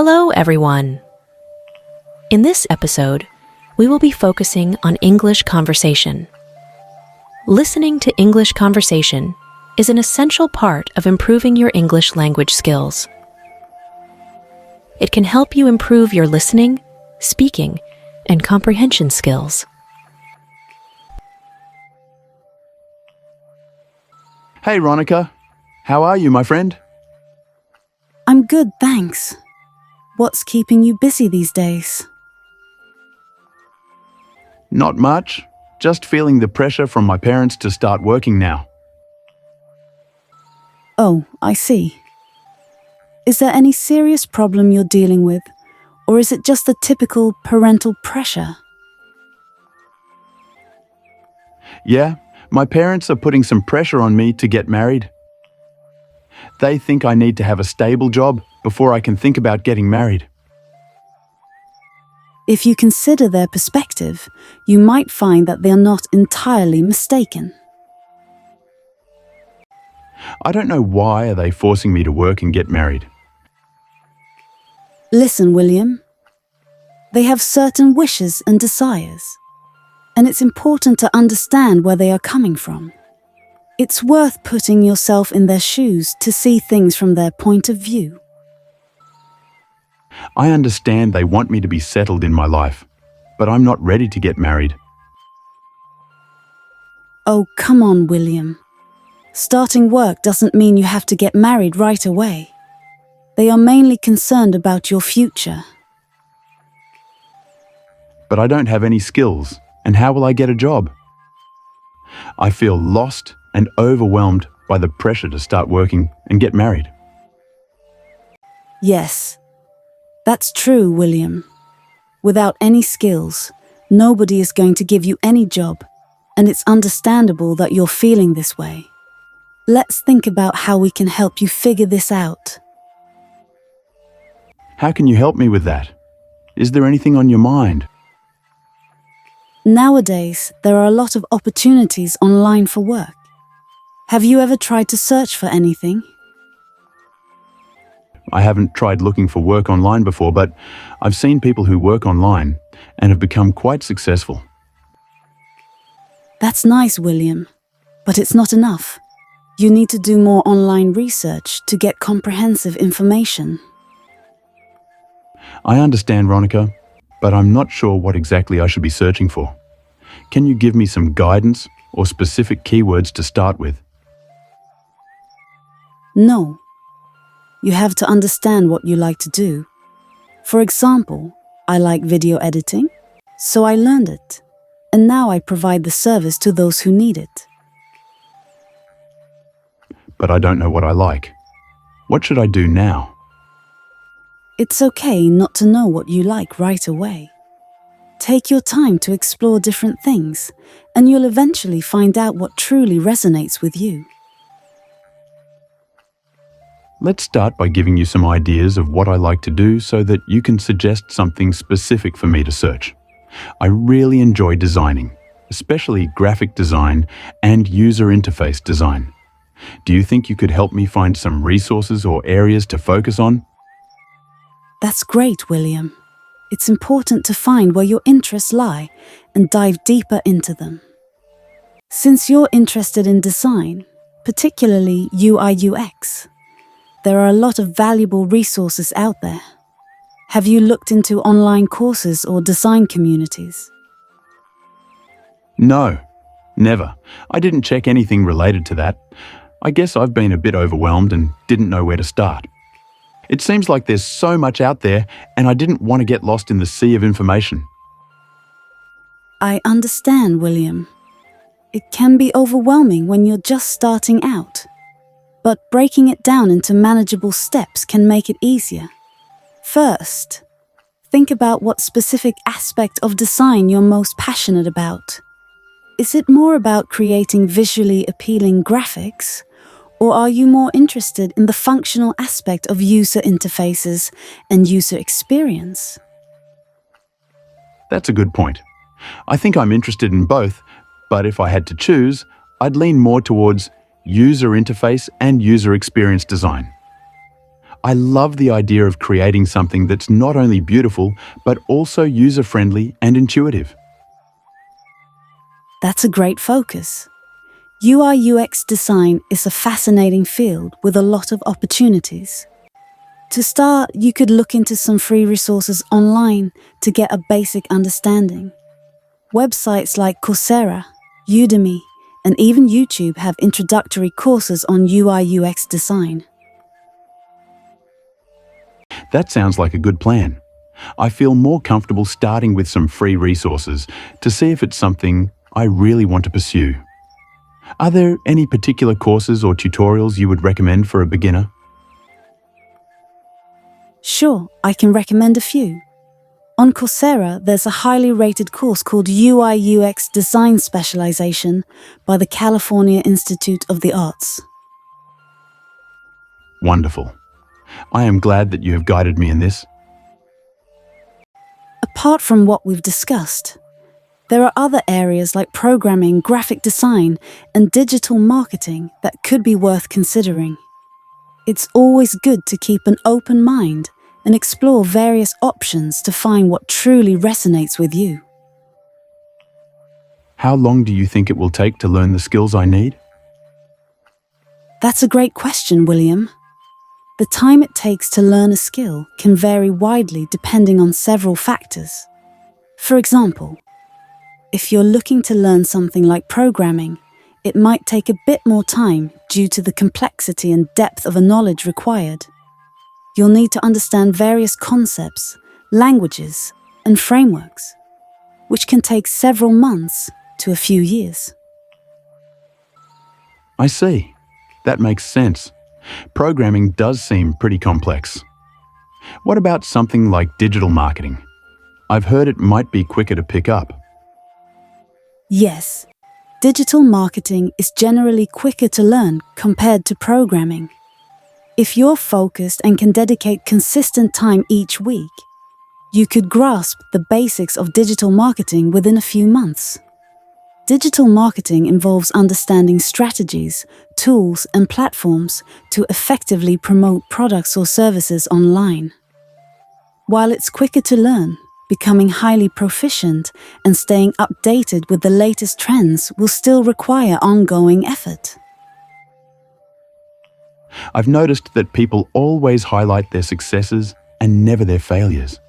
Hello, everyone. In this episode, we will be focusing on English conversation. Listening to English conversation is an essential part of improving your English language skills. It can help you improve your listening, speaking, and comprehension skills. Hey, Ronica. How are you, my friend? I'm good, thanks. What's keeping you busy these days? Not much. Just feeling the pressure from my parents to start working now. Oh, I see. Is there any serious problem you're dealing with, or is it just the typical parental pressure? Yeah, my parents are putting some pressure on me to get married. They think I need to have a stable job before I can think about getting married. If you consider their perspective, you might find that they're not entirely mistaken. I don't know why are they forcing me to work and get married. Listen, William. They have certain wishes and desires, and it's important to understand where they are coming from. It's worth putting yourself in their shoes to see things from their point of view. I understand they want me to be settled in my life, but I'm not ready to get married. Oh, come on, William. Starting work doesn't mean you have to get married right away. They are mainly concerned about your future. But I don't have any skills, and how will I get a job? I feel lost and overwhelmed by the pressure to start working and get married. Yes, that's true, William. Without any skills, nobody is going to give you any job, and it's understandable that you're feeling this way. Let's think about how we can help you figure this out. How can you help me with that? Is there anything on your mind? Nowadays, there are a lot of opportunities online for work. Have you ever tried to search for anything? I haven't tried looking for work online before, but I've seen people who work online and have become quite successful. That's nice, William, but it's not enough. You need to do more online research to get comprehensive information. I understand, Ronica, but I'm not sure what exactly I should be searching for. Can you give me some guidance or specific keywords to start with? No. You have to understand what you like to do. For example, I like video editing, so I learned it, and now I provide the service to those who need it. But I don't know what I like. What should I do now? It's okay not to know what you like right away. Take your time to explore different things, and you'll eventually find out what truly resonates with you. Let's start by giving you some ideas of what I like to do so that you can suggest something specific for me to search. I really enjoy designing, especially graphic design and user interface design. Do you think you could help me find some resources or areas to focus on? That's great, William. It's important to find where your interests lie and dive deeper into them. Since you're interested in design, particularly UI/UX, there are a lot of valuable resources out there. Have you looked into online courses or design communities? No, never. I didn't check anything related to that. I guess I've been a bit overwhelmed and didn't know where to start. It seems like there's so much out there, and I didn't want to get lost in the sea of information. I understand, William. It can be overwhelming when you're just starting out, but breaking it down into manageable steps can make it easier. First, think about what specific aspect of design you're most passionate about. Is it more about creating visually appealing graphics, or are you more interested in the functional aspect of user interfaces and user experience? That's a good point. I think I'm interested in both, but if I had to choose, I'd lean more towards user interface and user experience design. I love the idea of creating something that's not only beautiful, but also user-friendly and intuitive. That's a great focus. UI/UX design is a fascinating field with a lot of opportunities. To start, you could look into some free resources online to get a basic understanding. Websites like Coursera, Udemy, and even YouTube have introductory courses on UI/UX design. That sounds like a good plan. I feel more comfortable starting with some free resources to see if it's something I really want to pursue. Are there any particular courses or tutorials you would recommend for a beginner? Sure, I can recommend a few. On Coursera, there's a highly rated course called UI/UX Design Specialization by the California Institute of the Arts. Wonderful. I am glad that you have guided me in this. Apart from what we've discussed, there are other areas like programming, graphic design, and digital marketing that could be worth considering. It's always good to keep an open mind and explore various options to find what truly resonates with you. How long do you think it will take to learn the skills I need? That's a great question, William. The time it takes to learn a skill can vary widely depending on several factors. For example, if you're looking to learn something like programming, it might take a bit more time due to the complexity and depth of a knowledge required. You'll need to understand various concepts, languages, and frameworks, which can take several months to a few years. I see. That makes sense. Programming does seem pretty complex. What about something like digital marketing? I've heard it might be quicker to pick up. Yes, digital marketing is generally quicker to learn compared to programming. If you're focused and can dedicate consistent time each week, you could grasp the basics of digital marketing within a few months. Digital marketing involves understanding strategies, tools, and platforms to effectively promote products or services online. While it's quicker to learn, becoming highly proficient and staying updated with the latest trends will still require ongoing effort. I've noticed that people always highlight their successes and never their failures.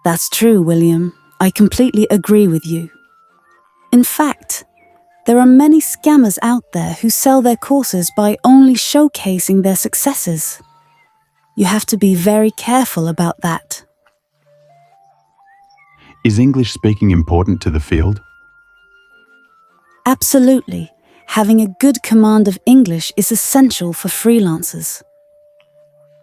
That's true, William. I completely agree with you. In fact, there are many scammers out there who sell their courses by only showcasing their successes. You have to be very careful about that. Is English speaking important to the field? Absolutely. Having a good command of English is essential for freelancers.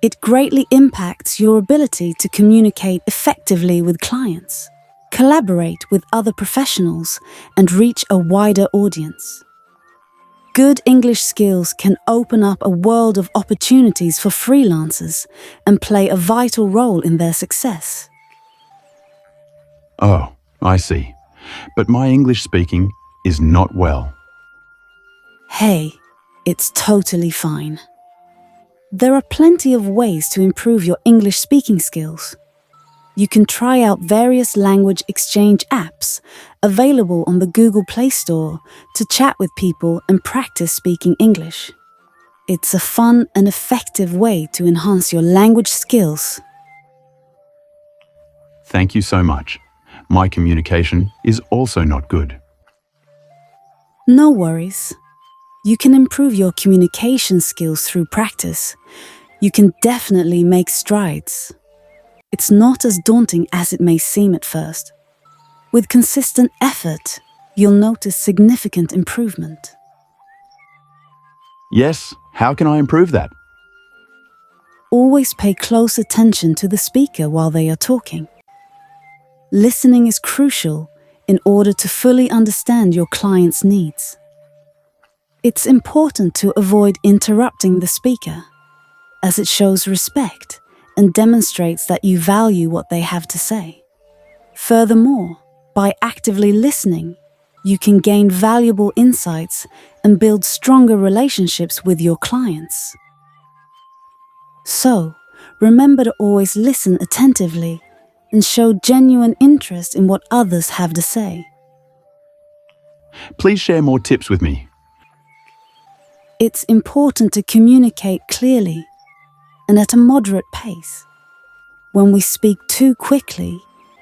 It greatly impacts your ability to communicate effectively with clients, collaborate with other professionals, and reach a wider audience. Good English skills can open up a world of opportunities for freelancers and play a vital role in their success. Oh, I see. But my English speaking is not well. Hey, it's totally fine. There are plenty of ways to improve your English speaking skills. You can try out various language exchange apps available on the Google Play Store to chat with people and practice speaking English. It's a fun and effective way to enhance your language skills. Thank you so much. My communication is also not good. No worries. You can improve your communication skills through practice. You can definitely make strides. It's not as daunting as it may seem at first. With consistent effort, you'll notice significant improvement. Yes, how can I improve that? Always pay close attention to the speaker while they are talking. Listening is crucial in order to fully understand your client's needs. It's important to avoid interrupting the speaker, as it shows respect and demonstrates that you value what they have to say. Furthermore, by actively listening, you can gain valuable insights and build stronger relationships with your clients. So, remember to always listen attentively and show genuine interest in what others have to say. Please share more tips with me. It's important to communicate clearly and at a moderate pace. When we speak too quickly,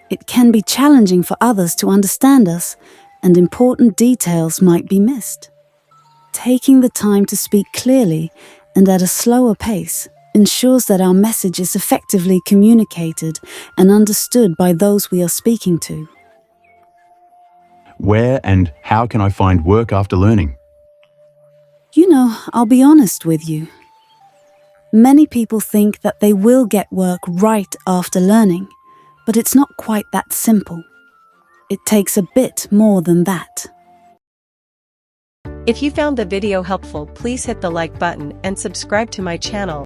it can be challenging for others to understand us, and important details might be missed. Taking the time to speak clearly and at a slower pace ensures that our message is effectively communicated and understood by those we are speaking to. Where and how can I find work after learning? You know, I'll be honest with you. Many people think that they will get work right after learning, but it's not quite that simple. It takes a bit more than that. If you found the video helpful, please hit the like button and subscribe to my channel.